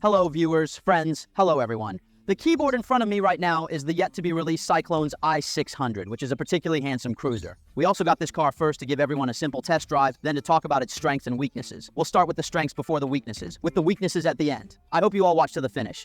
Hello viewers, friends, hello everyone. The keyboard in front of me right now is the yet-to-be-released Cyclone's i600, which is a particularly handsome cruiser. We also got this car first to give everyone a simple test drive, then to talk about its strengths and weaknesses. We'll start with the strengths before the weaknesses, with the weaknesses at the end. I hope you all watch to the finish.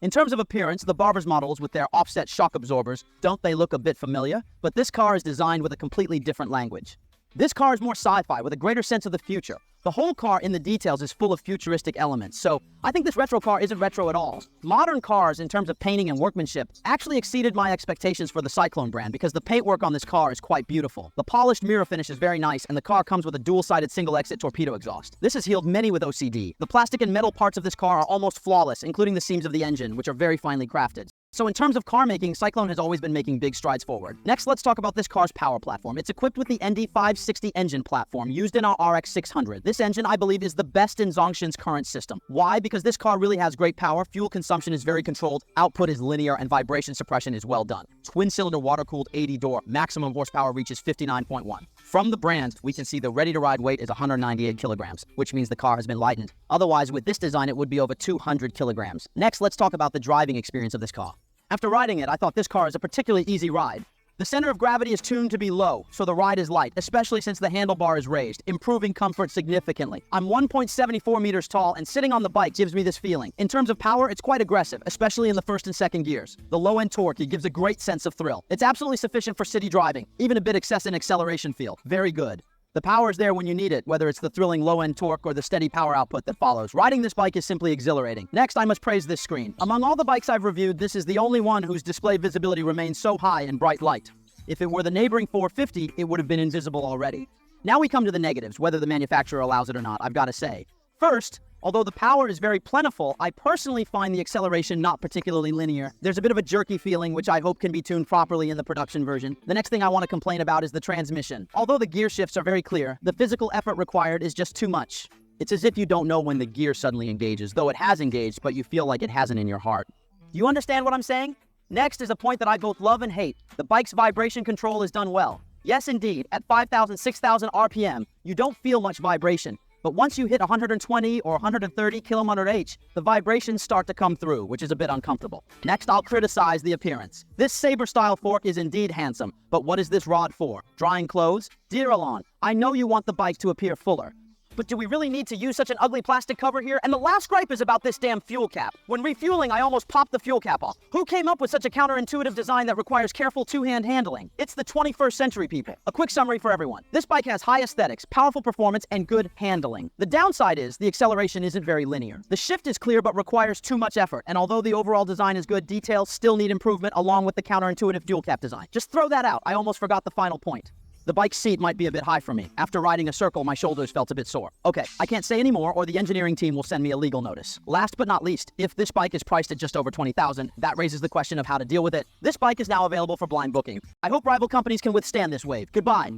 In terms of appearance, the Barber's models with their offset shock absorbers, don't they look a bit familiar? But this car is designed with a completely different language. This car is more sci-fi with a greater sense of the future. The whole car in the details is full of futuristic elements, so I think this retro car isn't retro at all. Modern cars, in terms of painting and workmanship, actually exceeded my expectations for the Cyclone brand because the paintwork on this car is quite beautiful. The polished mirror finish is very nice, and the car comes with a dual-sided single-exit torpedo exhaust. This has healed many with OCD. The plastic and metal parts of this car are almost flawless, including the seams of the engine, which are very finely crafted. So in terms of car making, Cyclone has always been making big strides forward. Next, let's talk about this car's power platform. It's equipped with the ND560 engine platform used in our RX600. This engine, I believe, is the best in Zongshen's current system. Why? Because this car really has great power, fuel consumption is very controlled, output is linear, and vibration suppression is well done. Twin-cylinder water-cooled 80-door, maximum horsepower reaches 59.1. From the brand, we can see the ready-to-ride weight is 198 kilograms, which means the car has been lightened. Otherwise, with this design, it would be over 200 kilograms. Next, let's talk about the driving experience of this car. After riding it, I thought this car is a particularly easy ride. The center of gravity is tuned to be low, so the ride is light, especially since the handlebar is raised, improving comfort significantly. I'm 1.74 meters tall, and sitting on the bike gives me this feeling. In terms of power, it's quite aggressive, especially in the first and second gears. The low-end torque, it gives a great sense of thrill. It's absolutely sufficient for city driving, even a bit excess in acceleration feel. Very good. The power is there when you need it, whether it's the thrilling low-end torque or the steady power output that follows. Riding this bike is simply exhilarating. Next, I must praise this screen. Among all the bikes I've reviewed, this is the only one whose display visibility remains so high in bright light. If it were the neighboring 450, it would have been invisible already. Now we come to the negatives, whether the manufacturer allows it or not, I've got to say. First, although the power is very plentiful, I personally find the acceleration not particularly linear. There's a bit of a jerky feeling, which I hope can be tuned properly in the production version. The next thing I want to complain about is the transmission. Although the gear shifts are very clear, the physical effort required is just too much. It's as if you don't know when the gear suddenly engages, though it has engaged, but you feel like it hasn't in your heart. Do you understand what I'm saying? Next is a point that I both love and hate. The bike's vibration control is done well. Yes, indeed, at 5,000, 6,000 RPM, you don't feel much vibration. But once you hit 120 or 130 km/h, the vibrations start to come through, which is a bit uncomfortable. Next, I'll criticize the appearance. This saber-style fork is indeed handsome, but what is this rod for? Drying clothes? Dear Alon, I know you want the bike to appear fuller, but do we really need to use such an ugly plastic cover here? And the last gripe is about this damn fuel cap. When refueling, I almost popped the fuel cap off. Who came up with such a counterintuitive design that requires careful two-hand handling? It's the 21st century, people. A quick summary for everyone. This bike has high aesthetics, powerful performance, and good handling. The downside is the acceleration isn't very linear. The shift is clear but requires too much effort, and although the overall design is good, details still need improvement along with the counterintuitive fuel cap design. Just throw that out. I almost forgot the final point. The bike seat might be a bit high for me. After riding a circle, my shoulders felt a bit sore. Okay, I can't say anymore or the engineering team will send me a legal notice. Last but not least, if this bike is priced at just over $20,000, that raises the question of how to deal with it. This bike is now available for blind booking. I hope rival companies can withstand this wave. Goodbye.